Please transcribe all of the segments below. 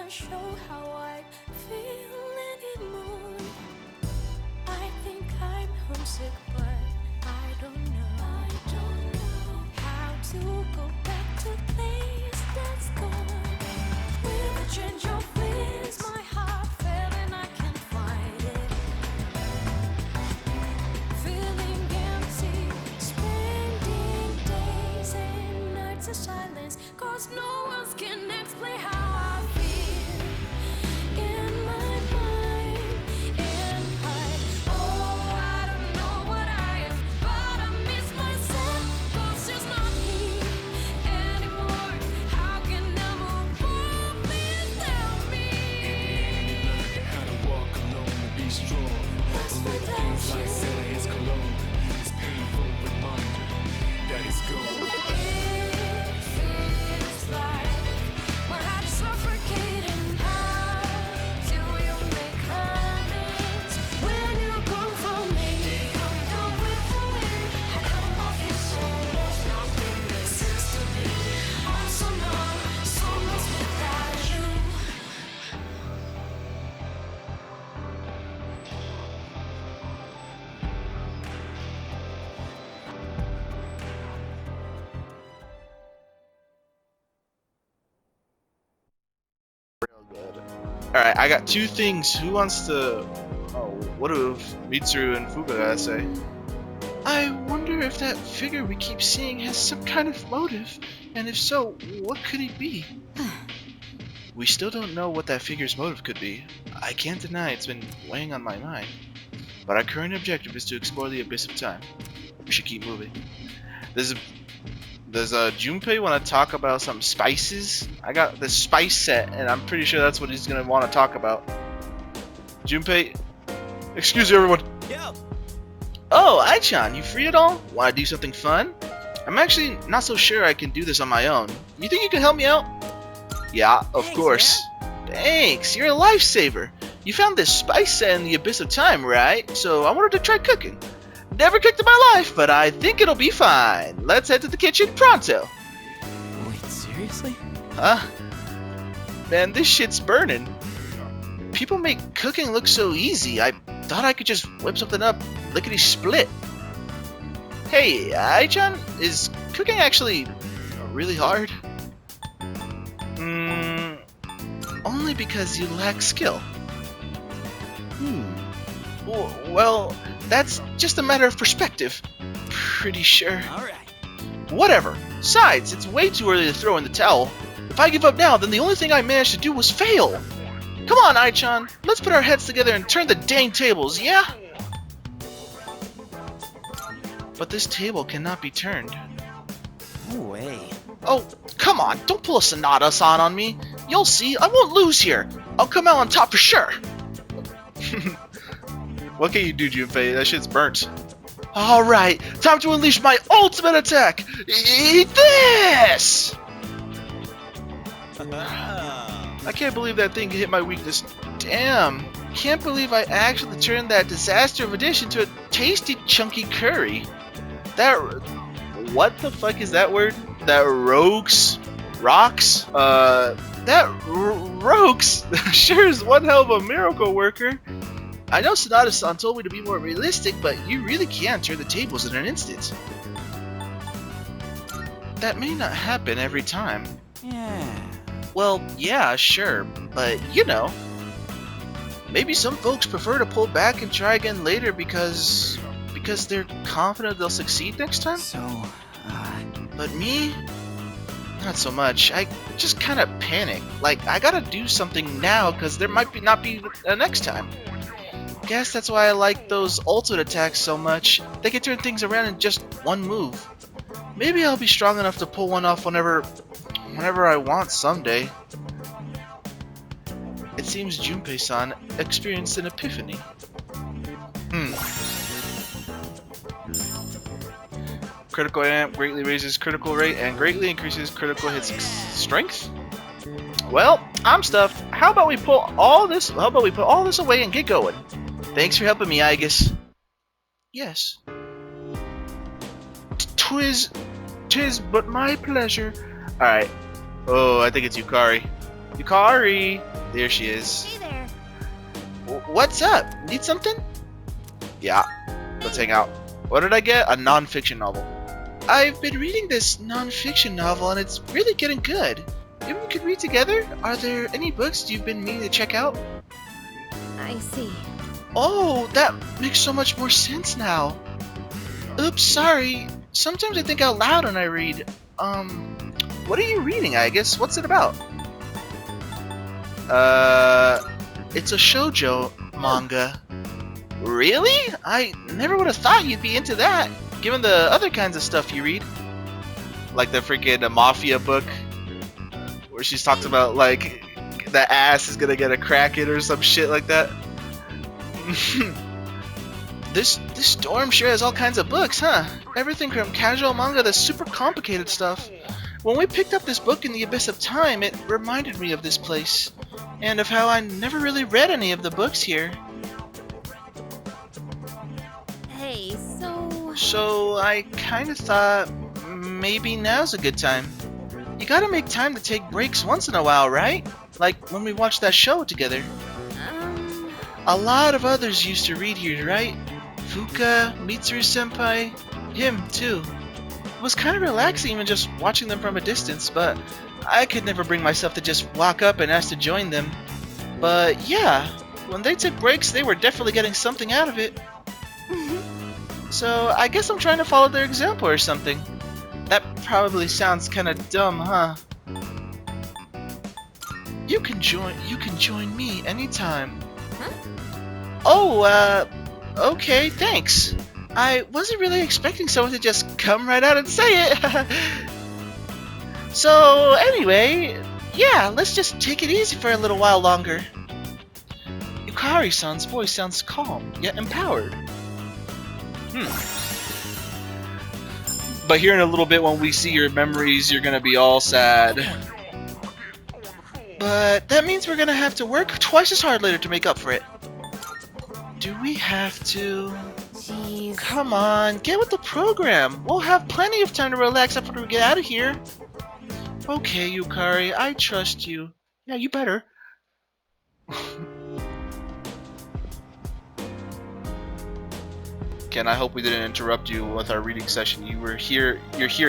can't show how I feel anymore. I think I'm homesick, but I don't know. How to go back to things that's gone. With a change of winds, my heart fell and I can't find it. Feeling empty, spending days and nights in silence, 'cause no one can explain how I feel in my mind. And I don't know what I am, but I miss myself, 'cause it's not me anymore. How can I move on without me? How to walk alone and be strong. Little things like S.E.E.S cologne. It's painful reminder that it's gone. It feels like my heart is suffocating. How do you make amends when you come from me? Come down with the wind. I come off your soul. Nothing makes sense to me. I'm so numb, so lost without you. Alright, I got two things. Who wants to... Oh, what do Mitsuru and Fuga gotta say? I wonder if that figure we keep seeing has some kind of motive. And if so, what could it be? We still don't know what that figure's motive could be. I can't deny it's been weighing on my mind. But our current objective is to explore the abyss of time. We should keep moving. Does Junpei want to talk about some spices? I got the spice set, and I'm pretty sure that's what he's gonna want to talk about. Junpei, excuse everyone. Yeah. Oh, Ai-chan, you free at all? Want to do something fun? I'm actually not so sure I can do this on my own. You think you can help me out? Yeah, of Thanks, course. Thanks, you're a lifesaver. You found this spice set in the abyss of time, right? So I wanted to try cooking. Never cooked in my life, but I think it'll be fine. Let's head to the kitchen pronto. Wait, seriously? Huh? Man, this shit's burning. People make cooking look so easy. I thought I could just whip something up lickety-split. Hey, Ai-chan, is cooking actually really hard? Only because you lack skill. Well, that's just a matter of perspective. Pretty sure. Alright. Whatever. Besides, it's way too early to throw in the towel. If I give up now, then the only thing I managed to do was fail. Come on, Ai-chan. Let's put our heads together and turn the dang tables, yeah? But this table cannot be turned. No way. Oh, come on. Don't pull a Sonata-san on me. You'll see. I won't lose here. I'll come out on top for sure. What can you do, Junpei? That shit's burnt. Alright, time to unleash my ultimate attack! Eat this! I can't believe that thing hit my weakness. Damn. Can't believe I actually turned that disaster of addition to a tasty, chunky curry. That... What the fuck is that word? That rocks? That rokes sure is one hell of a miracle worker. I know Sonata-san told me to be more realistic, but you really can turn the tables in an instant. That may not happen every time. Yeah. Well, yeah, sure, but you know. Maybe some folks prefer to pull back and try again later because they're confident they'll succeed next time? So, But me? Not so much. I just kind of panic. Like, I gotta do something now because there might not be a next time. Guess that's why I like those ultimate attacks so much. They can turn things around in just one move. Maybe I'll be strong enough to pull one off whenever I want someday. It seems Junpei-san experienced an epiphany. Critical amp greatly raises critical rate and greatly increases critical hit strength. Well, I'm stuffed. How about we put all this away and get going? Thanks for helping me, Aigis. Yes. Tis but my pleasure. Alright. Oh, I think it's Yukari. Yukari! There she is. Hey there. What's up? Need something? Yeah. Let's hang out. What did I get? A non-fiction novel. I've been reading this non-fiction novel and it's really getting good. Maybe we could read together? Are there any books you've been meaning to check out? I see. Oh, that makes so much more sense now. Oops, sorry. Sometimes I think out loud when I read. What are you reading, Aigis? What's it about? It's a shoujo manga. Really? I never would have thought you'd be into that, given the other kinds of stuff you read. Like the freaking mafia book, where she's talked about, like, the ass is gonna get a crack in or some shit like that. This dorm sure has all kinds of books, huh? Everything from casual manga to super complicated stuff. When we picked up this book in the Abyss of Time, it reminded me of this place, and of how I never really read any of the books here. Hey, so... So I kinda thought maybe now's a good time. You gotta make time to take breaks once in a while, right? Like when we watched that show together. A lot of others used to read here, right? Fuka, Mitsuru-senpai, him too. It was kind of relaxing even just watching them from a distance, but I could never bring myself to just walk up and ask to join them. But yeah, when they took breaks, they were definitely getting something out of it. So I guess I'm trying to follow their example or something. That probably sounds kind of dumb, huh? You can join me anytime. Huh? Oh, okay, thanks. I wasn't really expecting someone to just come right out and say it. So, anyway, yeah, let's just take it easy for a little while longer. Yukari-san's voice sounds calm, yet empowered. But here in a little bit when we see your memories, you're gonna be all sad. But that means we're gonna have to work twice as hard later to make up for it. Do we have to? Jeez. Come on, get with the program. We'll have plenty of time to relax after we get out of here. Okay, Yukari, I trust you. Yeah, you better. Ken, I hope we didn't interrupt you with our reading session. You're here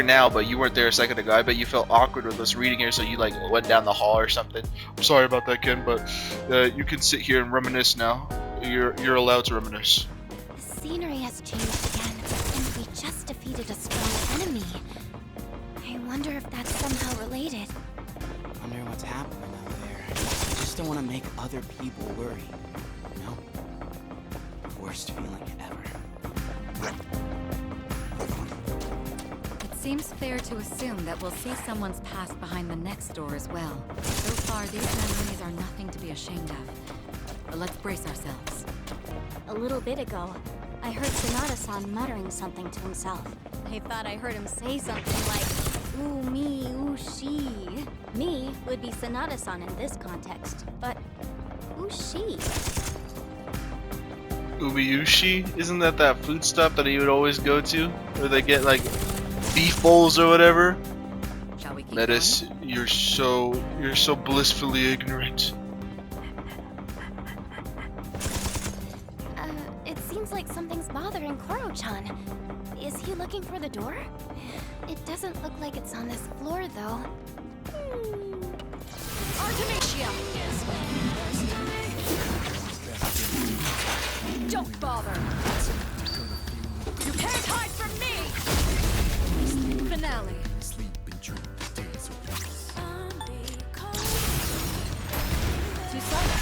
now, but you weren't there a second ago. I bet you felt awkward with us reading here, so you like went down the hall or something. I'm sorry about that, Ken, but you can sit here and reminisce now. You're allowed to reminisce. The scenery has changed again, and we just defeated a strong enemy. I wonder if that's somehow related. Wonder what's happening out there. I just don't want to make other people worry. You know? Worst feeling ever. It seems fair to assume that we'll see someone's past behind the next door as well. So far, these memories are nothing to be ashamed of. But let's brace ourselves. A little bit ago, I heard Sonata-san muttering something to himself. I thought I heard him say something like, ooh me, ooh she. Me would be Sonata-san in this context, but who's she? Ubiyushi? Isn't that food stop that he would always go to? Where they get like beef bowls or whatever? Shall we keep Metis, going? you're so blissfully ignorant. It seems like something's bothering Koro-chan. Is he looking for the door? It doesn't look like it's on this floor, though. Artemisia! Don't bother! You can't hide from me! Finale. Susana.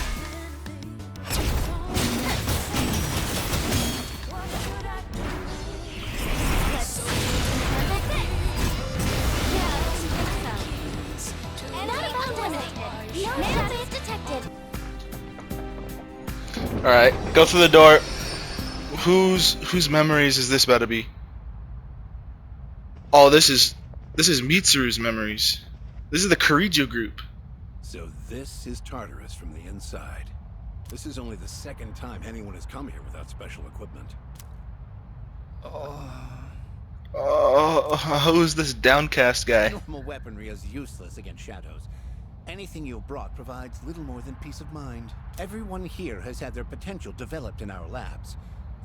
And out of bounds eliminated. No database detected. Alright, go through the door. Whose memories is this about to be? Oh, this is Mitsuru's memories. This is the Karijo group. So this is Tartarus from the inside. This is only the second time anyone has come here without special equipment. Oh, who's this downcast guy? Normal weaponry is useless against shadows. Anything you brought provides little more than peace of mind. Everyone here has had their potential developed in our labs.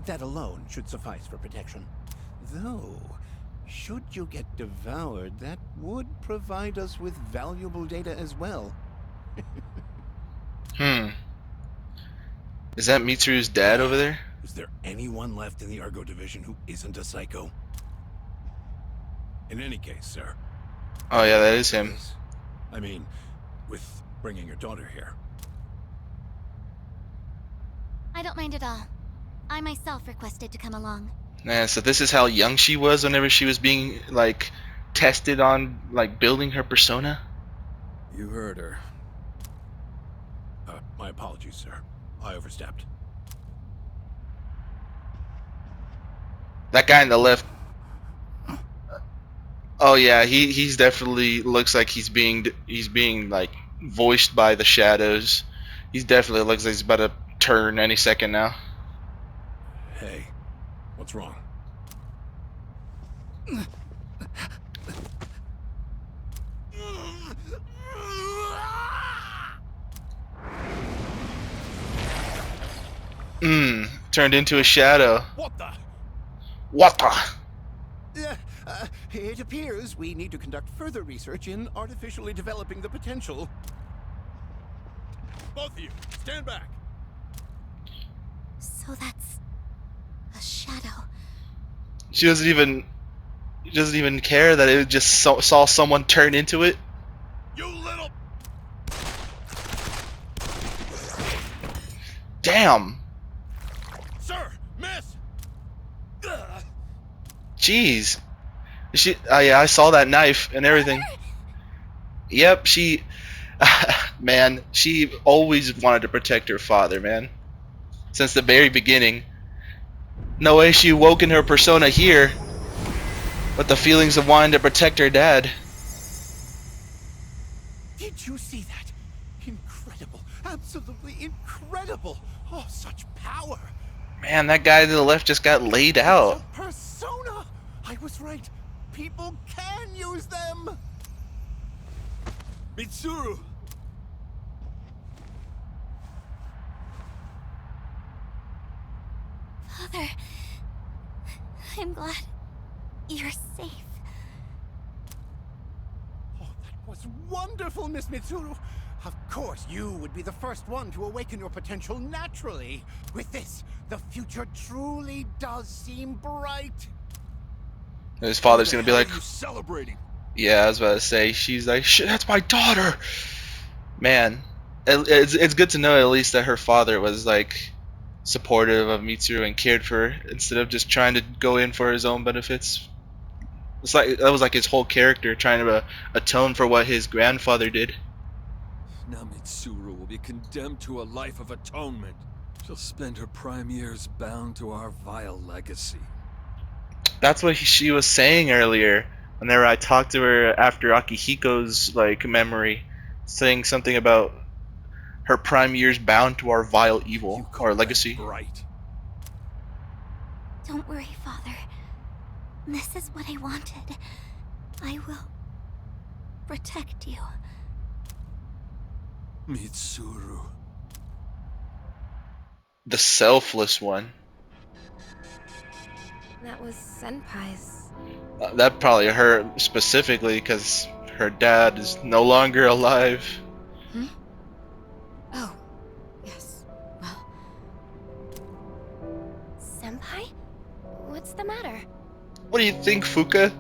That alone should suffice for protection. Though, should you get devoured, that would provide us with valuable data as well. Is that Mitsuru's dad over there? Is there anyone left in the Ergo division who isn't a psycho? In any case, sir. Oh yeah, that is him. This- I mean, with bringing your daughter here. I don't mind at all. I myself requested to come along. Man, so this is how young she was whenever she was being, like, tested on, like, building her persona? You heard her. My apologies, sir. I overstepped. That guy on the left. Oh yeah, he's definitely looks like he's being like voiced by the shadows. He's definitely looks like he's about to turn any second now. Hey, what's wrong? Turned into a shadow. What the? What the? It appears we need to conduct further research in artificially developing the potential. Both of you, stand back. So that's a shadow. She doesn't even care that it just saw someone turn into it. You little. Damn. Sir, miss. Jeez. She. Oh yeah, I saw that knife and everything. Yep, she. Man, she always wanted to protect her father, man. Since the very beginning. No way she woke in her persona here. But the feelings of wanting to protect her dad. Did you see that? Incredible. Absolutely incredible. Oh, such power. Man, that guy to the left just got laid out. It's a persona. I was right. People can use them. Mitsuru. Father, I'm glad you're safe. Oh, that was wonderful, Miss Mitsuru. Of course, you would be the first one to awaken your potential naturally. With this, the future truly does seem bright. His father's gonna be like, What are you celebrating? yeah, I was about to say, she's like, shit, that's my daughter. Man, it's good to know at least that her father was like supportive of Mitsuru and cared for her instead of just trying to go in for his own benefits. It's like that was like his whole character trying to atone for what his grandfather did. Now Mitsuru will be condemned to a life of atonement. She'll spend her prime years bound to our vile legacy. That's what she was saying earlier. Whenever I talked to her after Akihiko's like memory, saying something about her prime years bound to our vile evil You call or that legacy. bright? Don't worry, Father. This is what I wanted. I will protect you. Mitsuru. The selfless one. That was Senpai's. That probably her specifically because her dad is no longer alive. Oh, yes. Well, Senpai? What's the matter? What do you think, Fuka?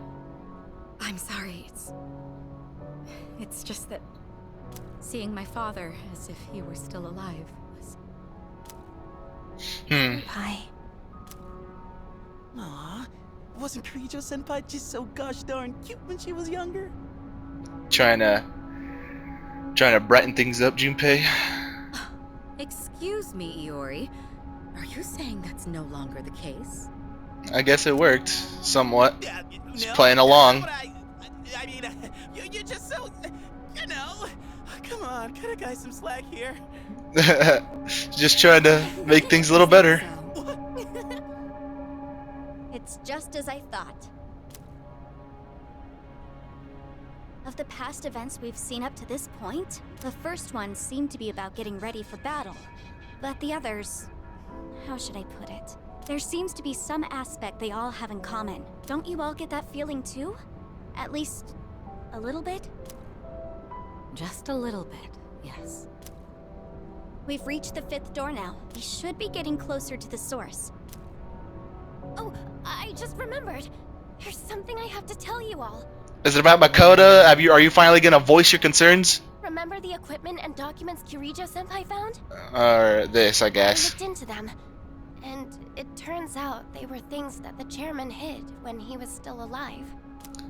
I'm sorry. It's just that seeing my father as if he were still alive was. Senpai. Aw, wasn't Kirijo Senpai just so gosh darn cute when she was younger? Trying to brighten things up, Junpei. Excuse me, Iori. Are you saying that's no longer the case? I guess it worked somewhat. Yeah, Just playing along. But I mean, you're just so, you know. Come on, cut a guy some slack here. Just trying to make things a little better. It's just as I thought. Of the past events we've seen up to this point, the first one seemed to be about getting ready for battle. But the others... how should I put it? There seems to be some aspect they all have in common. Don't you all get that feeling too? At least... a little bit? Just a little bit, yes. We've reached the 5th door now. We should be getting closer to the source. Oh, I just remembered. There's something I have to tell you all. Is it about Makoto? Are you finally gonna voice your concerns? Remember the equipment and documents Kirijo-senpai found? Or this, I I guess. looked into them, and it turns out they were things that the chairman hid when he was still alive.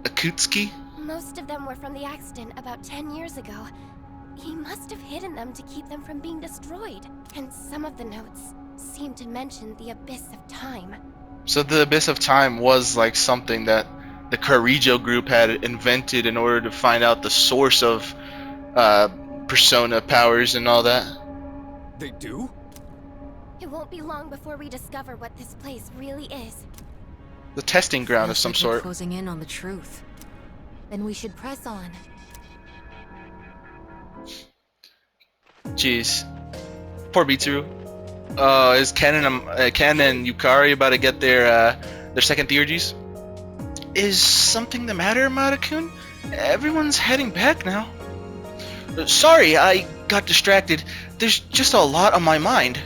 Akutsuki? Most of them were from the accident about 10 years ago. He must have hidden them to keep them from being destroyed. And some of the notes seem to mention the Abyss of Time. So the Abyss of Time was like something that the Karijo group had invented in order to find out the source of persona powers and all that. They do? It won't be long before we discover what this place really is. The testing ground of Feels some like we're sort. closing in on the truth. Then we should press on. Jeez. Poor Mitsuru. Is Ken and Yukari about to get their second theurgies? Is something the matter, Mata-kun? Everyone's heading back now. Sorry, I got distracted. There's just a lot on my mind.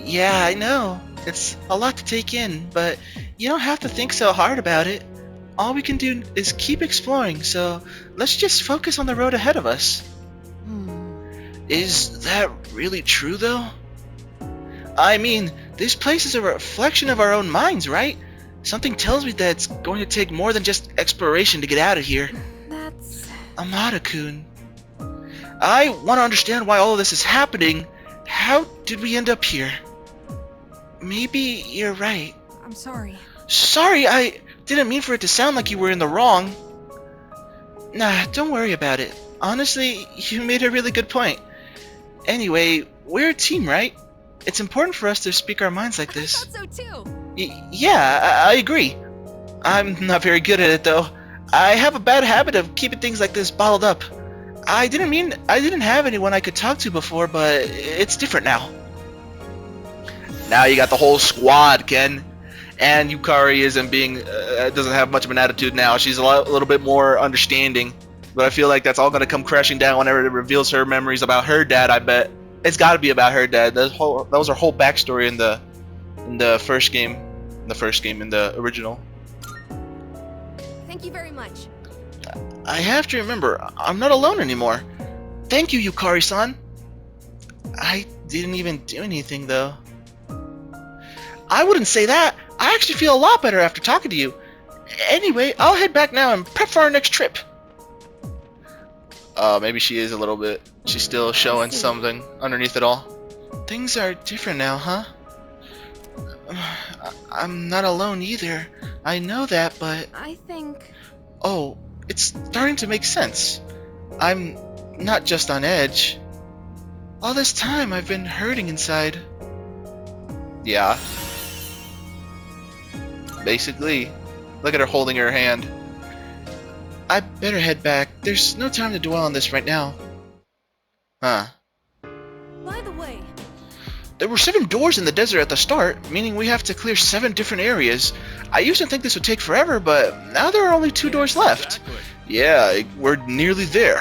Yeah, I know. It's a lot to take in, but you don't have to think so hard about it. All we can do is keep exploring, so let's just focus on the road ahead of us. Is that really true, though? I mean, this place is a reflection of our own minds, right? Something tells me that it's going to take more than just exploration to get out of here. That's... Amada-kun. I want to understand why all of this is happening. How did we end up here? Maybe you're right. I'm sorry. Sorry, I didn't mean for it to sound like you were in the wrong. Nah, don't worry about it. Honestly, you made a really good point. Anyway, we're a team, right? It's important for us to speak our minds like this. I thought so too. Yeah, I agree. I'm not very good at it, though. I have a bad habit of keeping things like this bottled up. I didn't have anyone I could talk to before, but it's different now. Now you got the whole squad, Ken. And Yukari doesn't have much of an attitude now. She's a little bit more understanding. But I feel like that's all going to come crashing down whenever it reveals her memories about her dad, I bet. It's got to be about her dad. That was her whole backstory in the first game. In the original. Thank you very much. I have to remember, I'm not alone anymore. Thank you, Yukari-san. I didn't even do anything, though. I wouldn't say that. I actually feel a lot better after talking to you. Anyway, I'll head back now and prep for our next trip. Maybe she is a little bit. She's still showing something underneath it all. Things are different now, huh? I'm not alone either. I know that, but... I think... Oh, it's starting to make sense. I'm not just on edge. All this time I've been hurting inside. Yeah. Basically. Look at her holding her hand. I better head back. There's no time to dwell on this right now. Huh. By the way... There were 7 doors in the desert at the start, meaning we have to clear 7 different areas. I used to think this would take forever, but now there are only 2 doors left. Yeah, we're nearly there.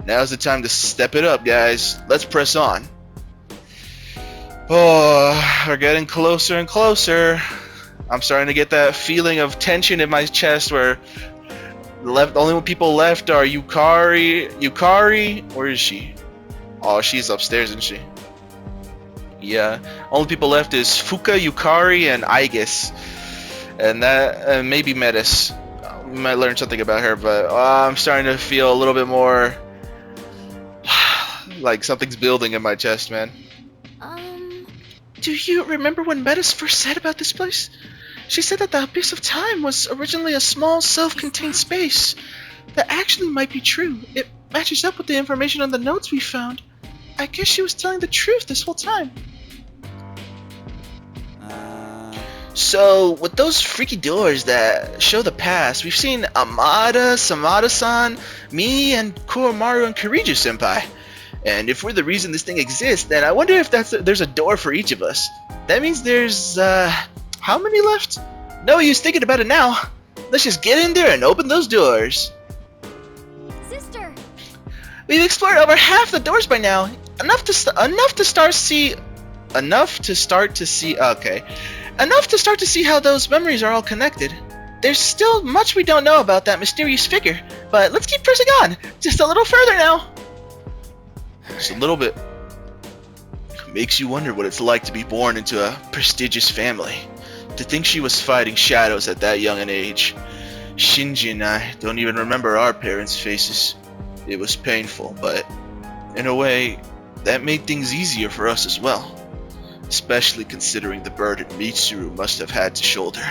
Now's the time to step it up, guys. Let's press on. Oh, we're getting closer and closer. I'm starting to get that feeling of tension in my chest where the only people left are Yukari, where is she? Oh, she's upstairs, isn't she? Yeah, only people left is Fuka, Yukari, and Aigis, and maybe Metis. We might learn something about her, but I'm starting to feel a little bit more like something's building in my chest, man. Do you remember when Metis first said about this place? She said that the Abyss of Time was originally a small, self-contained space. That actually might be true. It matches up with the information on the notes we found. I guess she was telling the truth this whole time. So, with those freaky doors that show the past, we've seen Amada, Samada-san, me, and Kuromaru and Kiriju senpai. And if we're the reason this thing exists, then I wonder if there's a door for each of us. That means there's, how many left? No use thinking about it now. Let's just get in there and open those doors. Sister! We've explored over half the doors by now. Enough to start to see how those memories are all connected. There's still much we don't know about that mysterious figure, but let's keep pressing on. Just a little further now. Just a little bit. Makes you wonder what it's like to be born into a prestigious family. To think she was fighting shadows at that young an age. Shinji and I don't even remember our parents' faces. It was painful, but in a way, that made things easier for us as well. Especially considering the burden Mitsuru must have had to shoulder.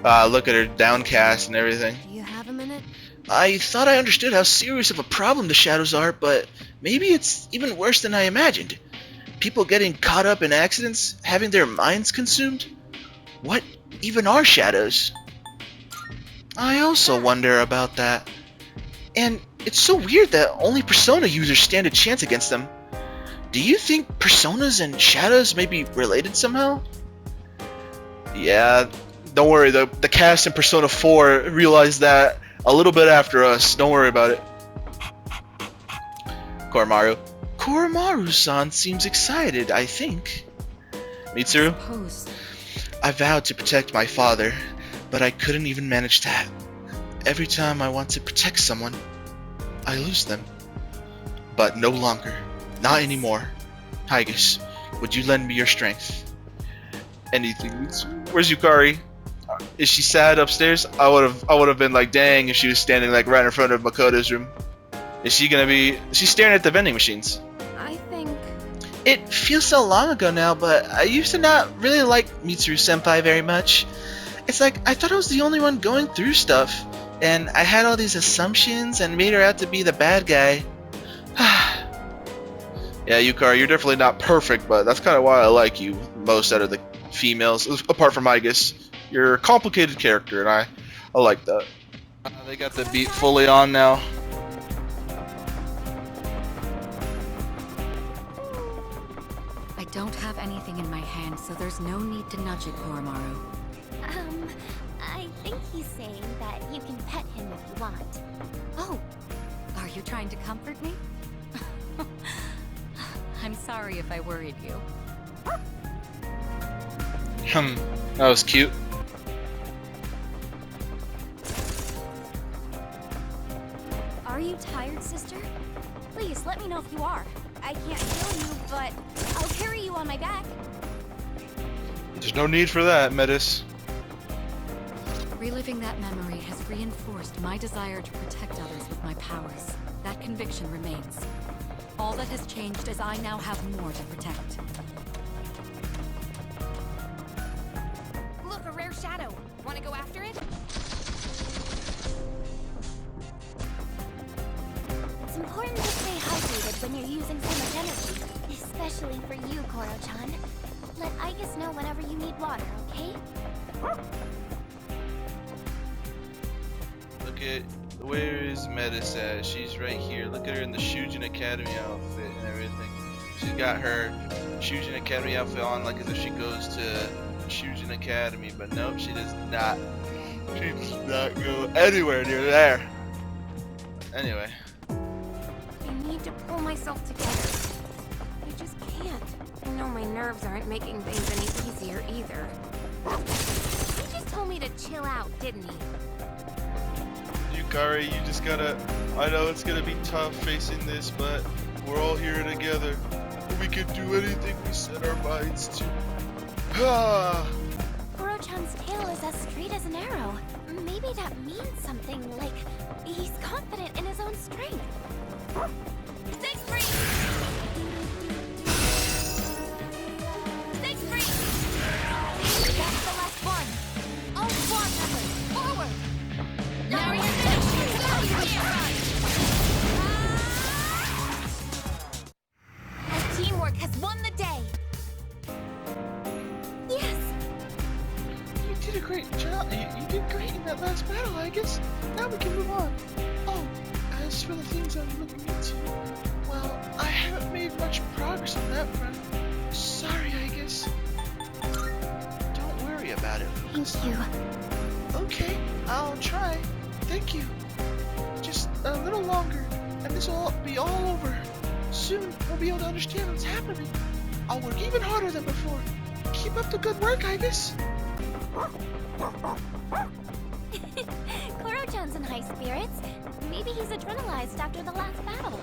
Look at her downcast and everything. Do you have a minute? I thought I understood how serious of a problem the shadows are, but maybe it's even worse than I imagined. People getting caught up in accidents, having their minds consumed? What even are shadows? I also wonder about that. And it's so weird that only Persona users stand a chance against them. Do you think Personas and shadows may be related somehow? Yeah, don't worry, the cast in Persona 4 realized that a little bit after us. Don't worry about it. Koromaru. Koromaru-san seems excited, I think. Mitsuru? Suppose. I vowed to protect my father, but I couldn't even manage that. Every time I want to protect someone, I lose them. But no longer. Not anymore. Aigis, would you lend me your strength? Anything. Where's Yukari? Is she sad upstairs? I would have been like, dang, if she was standing like right in front of Makoto's room. Is she gonna be? She's staring at the vending machines. I think... It feels so long ago now, but I used to not really like Mitsuru senpai very much. It's like I thought I was the only one going through stuff, and I had all these assumptions and made her out to be the bad guy. Yeah, Yukari, you're definitely not perfect, but that's kind of why I like you most out of the females, apart from Aigis. You're a complicated character, and I like that. They got the beat fully on now. I don't have anything in my hand, so there's no need to nudge it, Koromaru. I think he's saying that you can pet him if you want. Oh, are you trying to comfort me? I'm sorry if I worried you. That was cute. Are you tired, sister? Please, let me know if you are. I can't feel you, but I'll carry you on my back. There's no need for that, Metis. Reliving that memory has reinforced my desire to protect others with my powers. That conviction remains. All that has changed is I now have more to protect. Look, a rare shadow. Want to go after it? It's important to stay hydrated when you're using so much energy. Especially for you, Koro-chan. Let Aigis know whenever you need water, okay? Look at, where is Metis at? She's right here. Look at her in the Shujin Academy outfit and everything. She's got her Shujin Academy outfit on like as if she goes to Shujin Academy, but nope, she does not. She does not go anywhere near there. Anyway. I need to pull myself together. I just can't. I know my nerves aren't making things any easier either. He just told me to chill out, didn't he? Yukari, you just gotta... I know it's gonna be tough facing this, but we're all here together. We can do anything we set our minds to. Koro-chan's tail is as straight as an arrow. Maybe that means something, like he's confident in his own strength. Stay free! Stay free! That's the last one. All squad members, forward! Now you're finished! Our teamwork has won the day! Yes! great job. You did great in that last battle, I guess. Now we can move on. Oh, as for the things I'm looking into, well, I haven't made much progress on that front. Sorry, I guess. Don't worry about it. Thank you. Okay, I'll try. Thank you. Just a little longer, and this will be all over. Soon, we'll be able to understand what's happening. I'll work even harder than before. Keep up the good work, Aigis. Koro-chan's in high spirits. Maybe he's adrenalized after the last battle.